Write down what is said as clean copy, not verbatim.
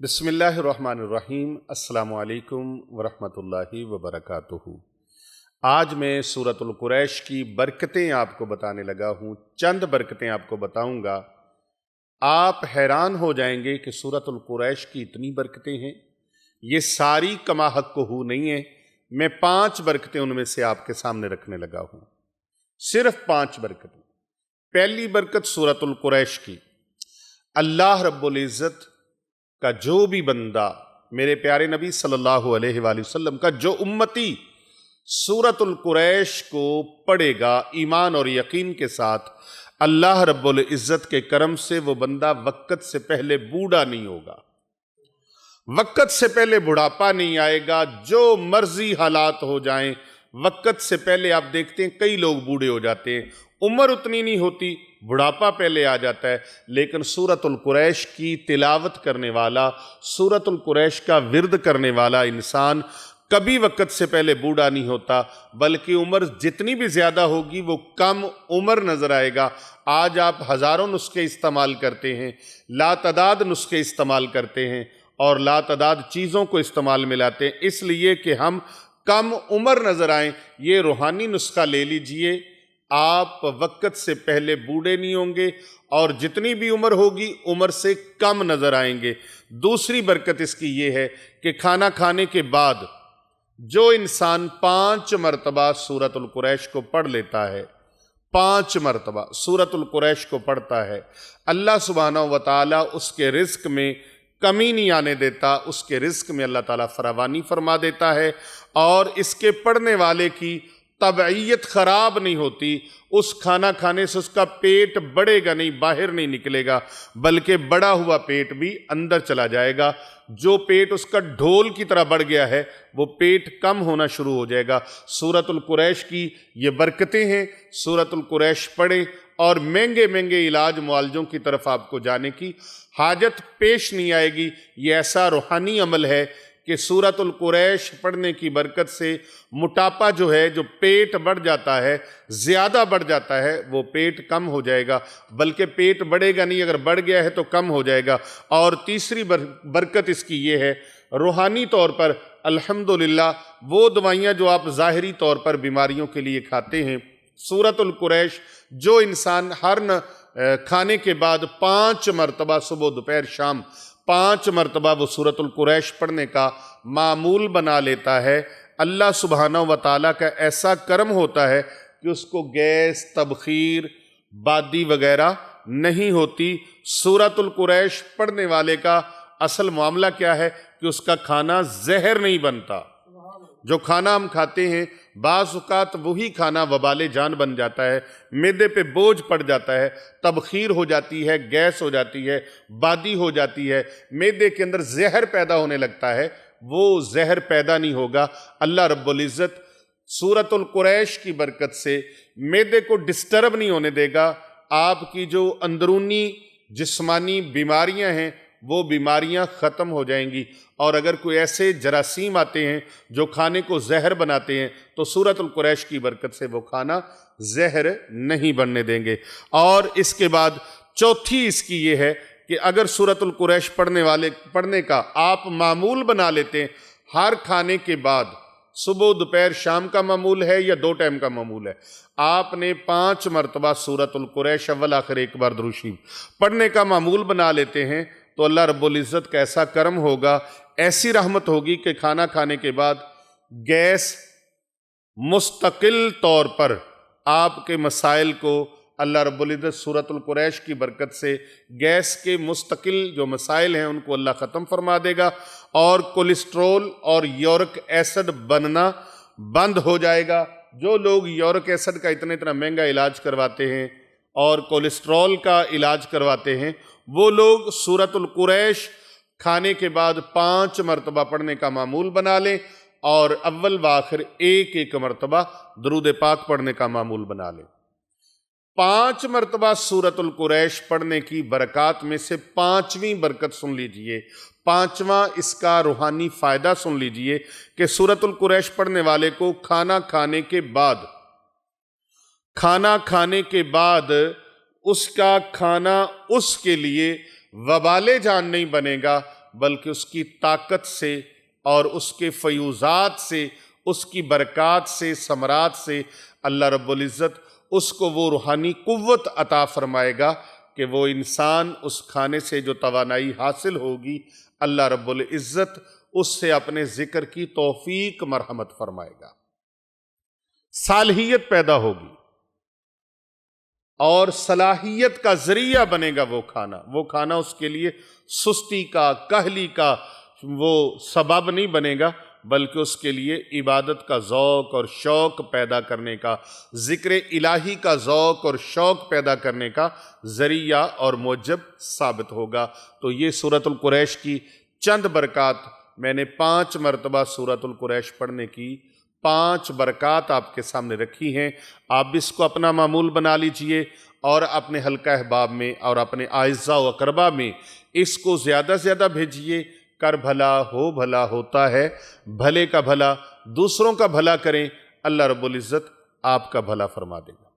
بسم اللہ الرحمن الرحیم۔ السلام علیکم ورحمۃ اللہ وبرکاتہ۔ آج میں سورۃ القریش کی برکتیں آپ کو بتانے لگا ہوں۔ چند برکتیں آپ کو بتاؤں گا، آپ حیران ہو جائیں گے کہ سورۃ القریش کی اتنی برکتیں ہیں۔ یہ ساری کما حق ہو نہیں ہیں، میں 5 برکتیں ان میں سے آپ کے سامنے رکھنے لگا ہوں، صرف 5 برکتیں۔ پہلی برکت سورۃ القریش کی، اللہ رب العزت کا جو بھی بندہ، میرے پیارے نبی صلی اللہ علیہ وآلہ وسلم کا جو امتی سورۃ القریش کو پڑھے گا ایمان اور یقین کے ساتھ، اللہ رب العزت کے کرم سے وہ بندہ وقت سے پہلے بوڑھا نہیں ہوگا، وقت سے پہلے بڑھاپا نہیں آئے گا۔ جو مرضی حالات ہو جائیں، وقت سے پہلے آپ دیکھتے ہیں کئی لوگ بوڑھے ہو جاتے ہیں، عمر اتنی نہیں ہوتی، بڑھاپا پہلے آ جاتا ہے، لیکن سورۃ القریش کی تلاوت کرنے والا، سورۃ القریش کا ورد کرنے والا انسان کبھی وقت سے پہلے بوڑھا نہیں ہوتا، بلکہ عمر جتنی بھی زیادہ ہوگی وہ کم عمر نظر آئے گا۔ آج آپ ہزاروں نسخے استعمال کرتے ہیں، لا تعداد نسخے استعمال کرتے ہیں اور لا تعداد چیزوں کو استعمال میں لاتے ہیں، اس لیے کہ ہم کم عمر نظر آئیں۔ یہ روحانی نسخہ لے لیجئے، آپ وقت سے پہلے بوڑھے نہیں ہوں گے اور جتنی بھی عمر ہوگی عمر سے کم نظر آئیں گے۔ دوسری برکت اس کی یہ ہے کہ کھانا کھانے کے بعد جو انسان 5 مرتبہ سورۃ القریش کو پڑھ لیتا ہے، 5 مرتبہ سورۃ القریش کو پڑھتا ہے، اللہ سبحانہ وتعالی اس کے رزق میں کمی نہیں آنے دیتا، اس کے رزق میں اللہ تعالیٰ فراوانی فرما دیتا ہے، اور اس کے پڑھنے والے کی طبعیت خراب نہیں ہوتی۔ اس کھانا کھانے سے اس کا پیٹ بڑھے گا نہیں، باہر نہیں نکلے گا، بلکہ بڑا ہوا پیٹ بھی اندر چلا جائے گا۔ جو پیٹ اس کا ڈھول کی طرح بڑھ گیا ہے وہ پیٹ کم ہونا شروع ہو جائے گا۔ سورۃ القریش کی یہ برکتیں ہیں، سورۃ القریش پڑھیں اور مہنگے مہنگے علاج معالجوں کی طرف آپ کو جانے کی حاجت پیش نہیں آئے گی۔ یہ ایسا روحانی عمل ہے کہ سورۃ القریش پڑھنے کی برکت سے موٹاپا جو ہے، جو پیٹ بڑھ جاتا ہے، زیادہ بڑھ جاتا ہے، وہ پیٹ کم ہو جائے گا، بلکہ پیٹ بڑھے گا نہیں، اگر بڑھ گیا ہے تو کم ہو جائے گا۔ اور تیسری برکت اس کی یہ ہے، روحانی طور پر الحمدللہ وہ دوائیاں جو آپ ظاہری طور پر بیماریوں کے لیے کھاتے ہیں، سورۃ القریش جو انسان ہر کھانے کے بعد 5 مرتبہ صبح دوپہر شام 5 مرتبہ وہ سورۃ القریش پڑھنے کا معمول بنا لیتا ہے، اللہ سبحانہ وتعالیٰ کا ایسا کرم ہوتا ہے کہ اس کو گیس، تبخیر، بادی وغیرہ نہیں ہوتی۔ سورۃ القریش پڑھنے والے کا اصل معاملہ کیا ہے کہ اس کا کھانا زہر نہیں بنتا۔ جو کھانا ہم کھاتے ہیں بعض اوقات وہی کھانا وبال جان بن جاتا ہے، معدے پہ بوجھ پڑ جاتا ہے، تبخیر ہو جاتی ہے، گیس ہو جاتی ہے، بادی ہو جاتی ہے، معدے کے اندر زہر پیدا ہونے لگتا ہے۔ وہ زہر پیدا نہیں ہوگا، اللہ رب العزت سورۃ القریش کی برکت سے معدے کو ڈسٹرب نہیں ہونے دے گا۔ آپ کی جو اندرونی جسمانی بیماریاں ہیں وہ بیماریاں ختم ہو جائیں گی، اور اگر کوئی ایسے جراثیم آتے ہیں جو کھانے کو زہر بناتے ہیں تو سورۃ القریش کی برکت سے وہ کھانا زہر نہیں بننے دیں گے۔ اور اس کے بعد چوتھی اس کی یہ ہے کہ اگر سورۃ القریش پڑھنے کا آپ معمول بنا لیتے ہیں، ہر کھانے کے بعد صبح دوپہر شام کا معمول ہے یا 2 ٹائم کا معمول ہے، آپ نے 5 مرتبہ سورۃ القریش اول آخر ایک بار درود شریف پڑھنے کا معمول بنا لیتے ہیں، تو اللہ رب العزت کا ایسا کرم ہوگا، ایسی رحمت ہوگی کہ کھانا کھانے کے بعد گیس مستقل طور پر آپ کے مسائل کو اللہ رب العزت سورۃ القریش کی برکت سے گیس کے مستقل جو مسائل ہیں ان کو اللہ ختم فرما دے گا، اور کولیسٹرول اور یورک ایسڈ بننا بند ہو جائے گا۔ جو لوگ یورک ایسڈ کا اتنا مہنگا علاج کرواتے ہیں اور کولیسٹرول کا علاج کرواتے ہیں، وہ لوگ سورۃ القریش کھانے کے بعد 5 مرتبہ پڑھنے کا معمول بنا لیں، اور اول و آخر ایک مرتبہ درود پاک پڑھنے کا معمول بنا لیں۔ 5 مرتبہ سورۃ القریش پڑھنے کی برکات میں سے 5ویں برکت سن لیجئے، 5واں اس کا روحانی فائدہ سن لیجئے کہ سورۃ القریش پڑھنے والے کو کھانا کھانے کے بعد اس کا کھانا اس کے لیے وبال جان نہیں بنے گا، بلکہ اس کی طاقت سے اور اس کے فیوزات سے، اس کی برکات سے، ثمرات سے اللہ رب العزت اس کو وہ روحانی قوت عطا فرمائے گا کہ وہ انسان اس کھانے سے جو توانائی حاصل ہوگی، اللہ رب العزت اس سے اپنے ذکر کی توفیق مرحمت فرمائے گا، صالحیت پیدا ہوگی اور صلاحیت کا ذریعہ بنے گا وہ کھانا اس کے لیے سستی کا، کاہلی کا وہ سبب نہیں بنے گا، بلکہ اس کے لیے عبادت کا ذوق اور شوق پیدا کرنے کا، ذکر الہی کا ذوق اور شوق پیدا کرنے کا ذریعہ اور موجب ثابت ہوگا۔ تو یہ سورۃ القریش کی چند برکات، میں نے 5 مرتبہ سورۃ القریش پڑھنے کی 5 برکات آپ کے سامنے رکھی ہیں۔ آپ بھی اس کو اپنا معمول بنا لیجئے اور اپنے حلقہ احباب میں اور اپنے اعزاء و اقربا میں اس کو زیادہ سے زیادہ بھیجئے۔ کر بھلا ہو بھلا ہوتا ہے، بھلے کا بھلا دوسروں کا بھلا کریں، اللہ رب العزت آپ کا بھلا فرما دے گا۔